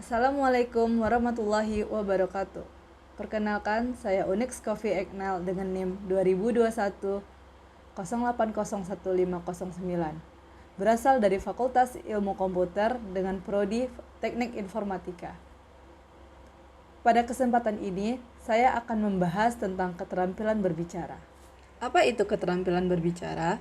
Assalamualaikum warahmatullahi wabarakatuh. Perkenalkan, saya Unix Coffee Eknal dengan NIM 2021 08011509. Berasal dari Fakultas Ilmu Komputer dengan prodi Teknik Informatika. Pada kesempatan ini, saya akan membahas tentang keterampilan berbicara. Apa itu keterampilan berbicara?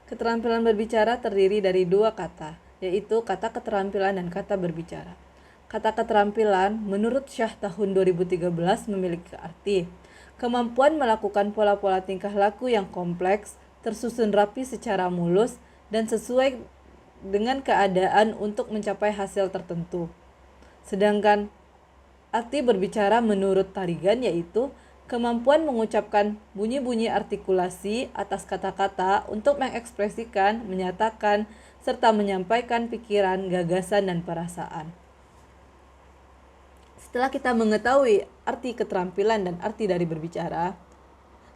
Keterampilan berbicara terdiri dari dua kata, yaitu kata keterampilan dan kata berbicara. Kata keterampilan menurut Syah tahun 2013 memiliki arti kemampuan melakukan pola-pola tingkah laku yang kompleks, tersusun rapi secara mulus, dan sesuai dengan keadaan untuk mencapai hasil tertentu. Sedangkan arti berbicara menurut Tarigan yaitu kemampuan mengucapkan bunyi-bunyi artikulasi atas kata-kata untuk mengekspresikan, menyatakan, serta menyampaikan pikiran, gagasan, dan perasaan. Setelah kita mengetahui arti keterampilan dan arti dari berbicara,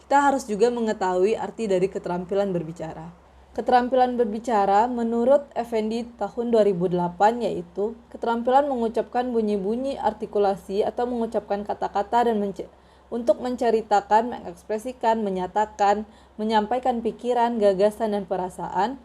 kita harus juga mengetahui arti dari keterampilan berbicara. Keterampilan berbicara menurut Effendi tahun 2008 yaitu keterampilan mengucapkan bunyi-bunyi artikulasi atau mengucapkan kata-kata dan untuk menceritakan, mengekspresikan, menyatakan, menyampaikan pikiran, gagasan, dan perasaan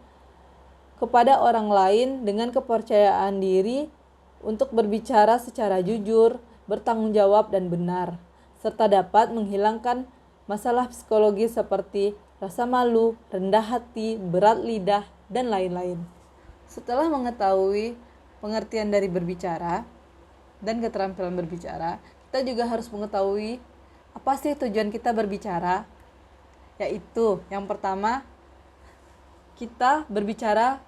kepada orang lain dengan kepercayaan diri untuk berbicara secara jujur, bertanggung jawab, dan benar, serta dapat menghilangkan masalah psikologi seperti rasa malu, rendah hati, berat lidah, dan lain-lain. Setelah mengetahui pengertian dari berbicara dan keterampilan berbicara, kita juga harus mengetahui apa sih tujuan kita berbicara, yaitu yang pertama, kita berbicara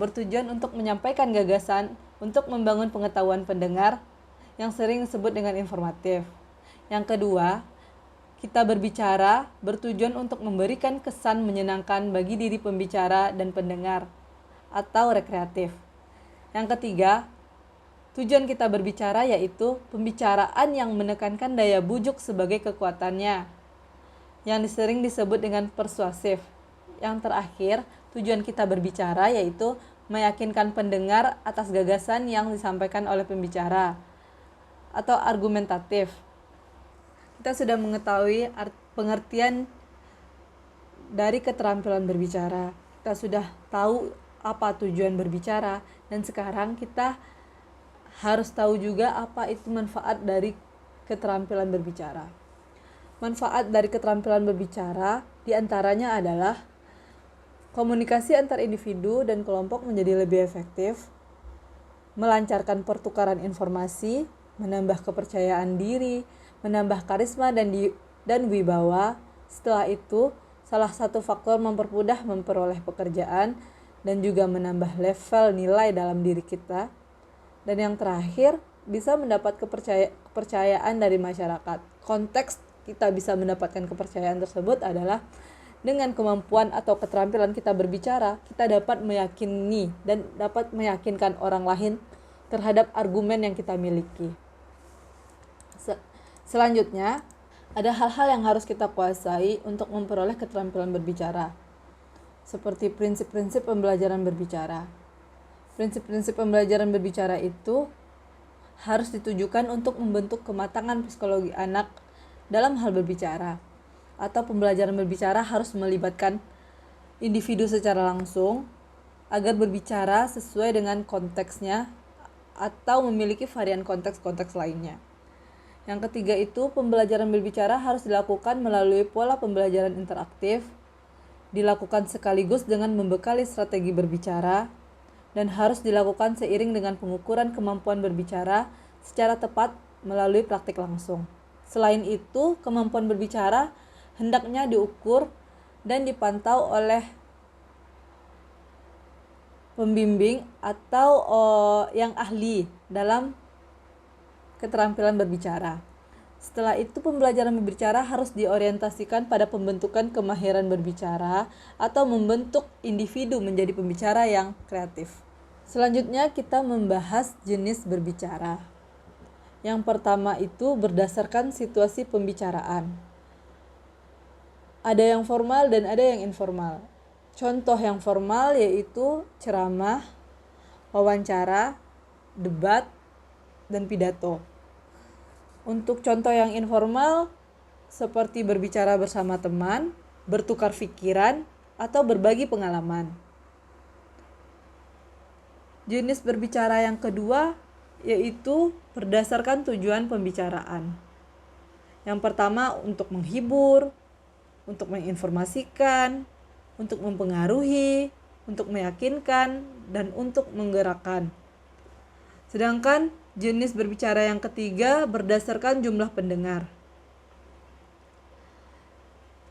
bertujuan untuk menyampaikan gagasan, untuk membangun pengetahuan pendengar yang sering disebut dengan informatif. Yang kedua, kita berbicara bertujuan untuk memberikan kesan menyenangkan bagi diri pembicara dan pendengar atau rekreatif. Yang ketiga, tujuan kita berbicara yaitu pembicaraan yang menekankan daya bujuk sebagai kekuatannya, yang sering disebut dengan persuasif. Yang terakhir, tujuan kita berbicara yaitu meyakinkan pendengar atas gagasan yang disampaikan oleh pembicara atau argumentatif. Kita sudah mengetahui pengertian dari keterampilan berbicara. Kita sudah tahu apa tujuan berbicara, dan sekarang kita harus tahu juga apa itu manfaat dari keterampilan berbicara. Manfaat dari keterampilan berbicara diantaranya adalah komunikasi antar individu dan kelompok menjadi lebih efektif, melancarkan pertukaran informasi, menambah kepercayaan diri, menambah karisma dan wibawa. Setelah itu, salah satu faktor mempermudah memperoleh pekerjaan dan juga menambah level nilai dalam diri kita. Dan yang terakhir, bisa mendapat kepercayaan dari masyarakat. Konteks kita bisa mendapatkan kepercayaan tersebut adalah dengan kemampuan atau keterampilan kita berbicara, kita dapat meyakini dan dapat meyakinkan orang lain terhadap argumen yang kita miliki. Selanjutnya, ada hal-hal yang harus kita kuasai untuk memperoleh keterampilan berbicara, seperti prinsip-prinsip pembelajaran berbicara. Prinsip-prinsip pembelajaran berbicara itu harus ditujukan untuk membentuk kematangan psikologi anak dalam hal berbicara, atau pembelajaran berbicara harus melibatkan individu secara langsung agar berbicara sesuai dengan konteksnya atau memiliki varian konteks-konteks lainnya. Yang ketiga itu, pembelajaran berbicara harus dilakukan melalui pola pembelajaran interaktif, dilakukan sekaligus dengan membekali strategi berbicara, dan harus dilakukan seiring dengan pengukuran kemampuan berbicara secara tepat melalui praktik langsung. Selain itu, kemampuan berbicara hendaknya diukur dan dipantau oleh pembimbing atau yang ahli dalam keterampilan berbicara. Setelah itu, pembelajaran berbicara harus diorientasikan pada pembentukan kemahiran berbicara atau membentuk individu menjadi pembicara yang kreatif. Selanjutnya, kita membahas jenis berbicara. Yang pertama itu berdasarkan situasi pembicaraan. Ada yang formal dan ada yang informal. Contoh yang formal yaitu ceramah, wawancara, debat, dan pidato. Untuk contoh yang informal, seperti berbicara bersama teman, bertukar pikiran, atau berbagi pengalaman. Jenis berbicara yang kedua yaitu berdasarkan tujuan pembicaraan. Yang pertama untuk menghibur, untuk menginformasikan, untuk mempengaruhi, untuk meyakinkan, dan untuk menggerakkan. Sedangkan jenis berbicara yang ketiga berdasarkan jumlah pendengar.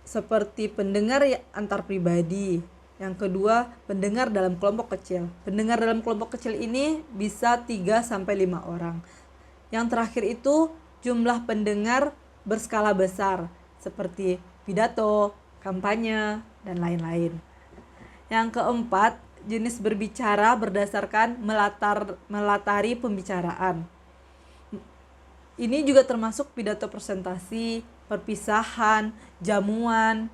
Seperti pendengar antar pribadi. Yang kedua, pendengar dalam kelompok kecil. Pendengar dalam kelompok kecil ini bisa 3-5 orang. Yang terakhir itu jumlah pendengar berskala besar, seperti pidato, kampanye, dan lain-lain. Yang keempat, jenis berbicara berdasarkan melatari pembicaraan. Ini juga termasuk pidato presentasi, perpisahan, jamuan,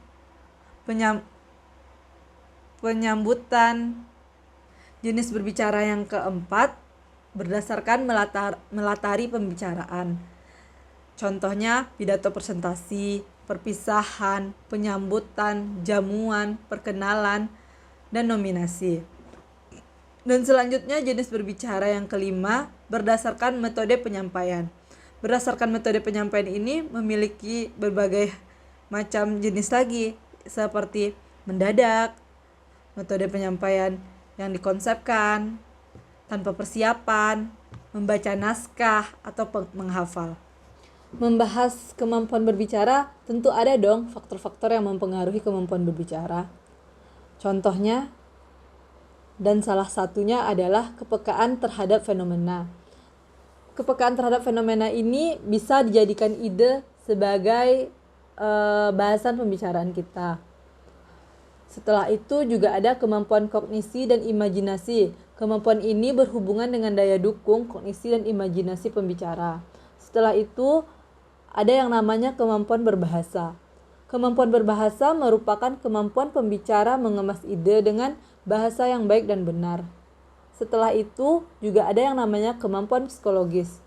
penyambutan. Jenis berbicara yang keempat berdasarkan melatari pembicaraan. Contohnya pidato presentasi, perpisahan, penyambutan, jamuan, perkenalan, dan nominasi. Dan selanjutnya jenis berbicara yang kelima berdasarkan metode penyampaian. Berdasarkan metode penyampaian ini memiliki berbagai macam jenis lagi, seperti mendadak, metode penyampaian yang dikonsepkan, tanpa persiapan, membaca naskah, atau menghafal. Membahas kemampuan berbicara, tentu ada dong faktor-faktor yang mempengaruhi kemampuan berbicara. Contohnya, dan salah satunya adalah kepekaan terhadap fenomena. Kepekaan terhadap fenomena ini bisa dijadikan ide sebagai bahasan pembicaraan kita. Setelah itu juga ada kemampuan kognisi dan imajinasi. Kemampuan ini berhubungan dengan daya dukung, kognisi, dan imajinasi pembicara. Setelah itu ada yang namanya kemampuan berbahasa. Kemampuan berbahasa merupakan kemampuan pembicara mengemas ide dengan bahasa yang baik dan benar. Setelah itu juga ada yang namanya kemampuan psikologis.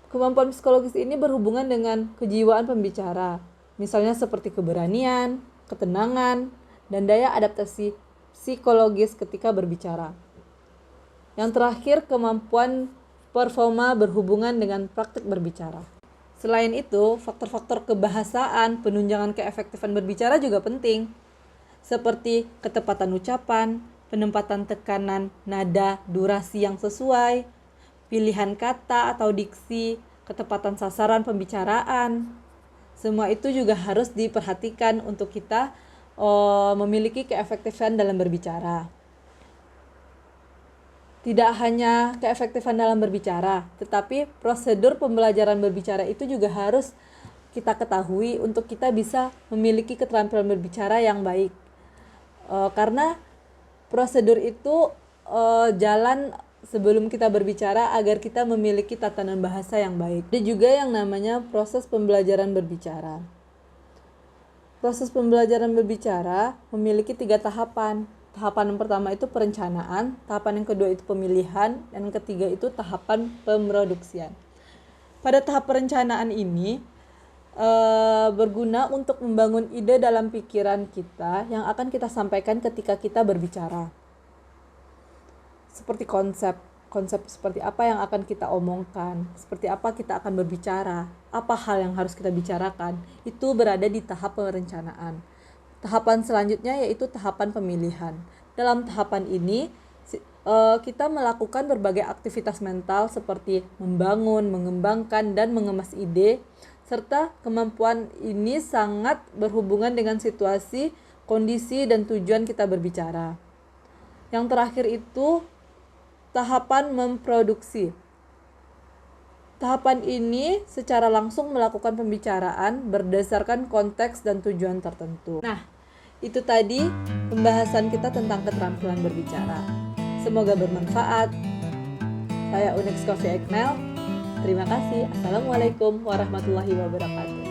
Kemampuan psikologis ini berhubungan dengan kejiwaan pembicara, misalnya seperti keberanian, ketenangan, dan daya adaptasi psikologis ketika berbicara. Yang terakhir, kemampuan performa berhubungan dengan praktik berbicara. Selain itu, faktor-faktor kebahasaan, penunjangan keefektifan berbicara juga penting, seperti ketepatan ucapan, penempatan tekanan, nada, durasi yang sesuai, pilihan kata atau diksi, ketepatan sasaran pembicaraan. Semua itu juga harus diperhatikan untuk kita memiliki keefektifan dalam berbicara. Tidak hanya keefektifan dalam berbicara, tetapi prosedur pembelajaran berbicara itu juga harus kita ketahui untuk kita bisa memiliki keterampilan berbicara yang baik. Karena prosedur itu jalan sebelum kita berbicara agar kita memiliki tatanan bahasa yang baik. Ada juga yang namanya proses pembelajaran berbicara. Proses pembelajaran berbicara memiliki 3 tahapan. Tahapan yang pertama itu perencanaan, tahapan yang kedua itu pemilihan, dan yang ketiga itu tahapan pemroduksian. Pada tahap perencanaan ini berguna untuk membangun ide dalam pikiran kita yang akan kita sampaikan ketika kita berbicara. Seperti konsep seperti apa yang akan kita omongkan, seperti apa kita akan berbicara, apa hal yang harus kita bicarakan, itu berada di tahap perencanaan. Tahapan selanjutnya yaitu tahapan pemilihan. Dalam tahapan ini, kita melakukan berbagai aktivitas mental seperti membangun, mengembangkan, dan mengemas ide, serta kemampuan ini sangat berhubungan dengan situasi, kondisi, dan tujuan kita berbicara. Yang terakhir itu tahapan memproduksi. Tahapan ini secara langsung melakukan pembicaraan berdasarkan konteks dan tujuan tertentu. Nah, itu tadi pembahasan kita tentang keterampilan berbicara. Semoga bermanfaat. Saya Onyx Coffee Ekmel. Terima kasih. Assalamualaikum warahmatullahi wabarakatuh.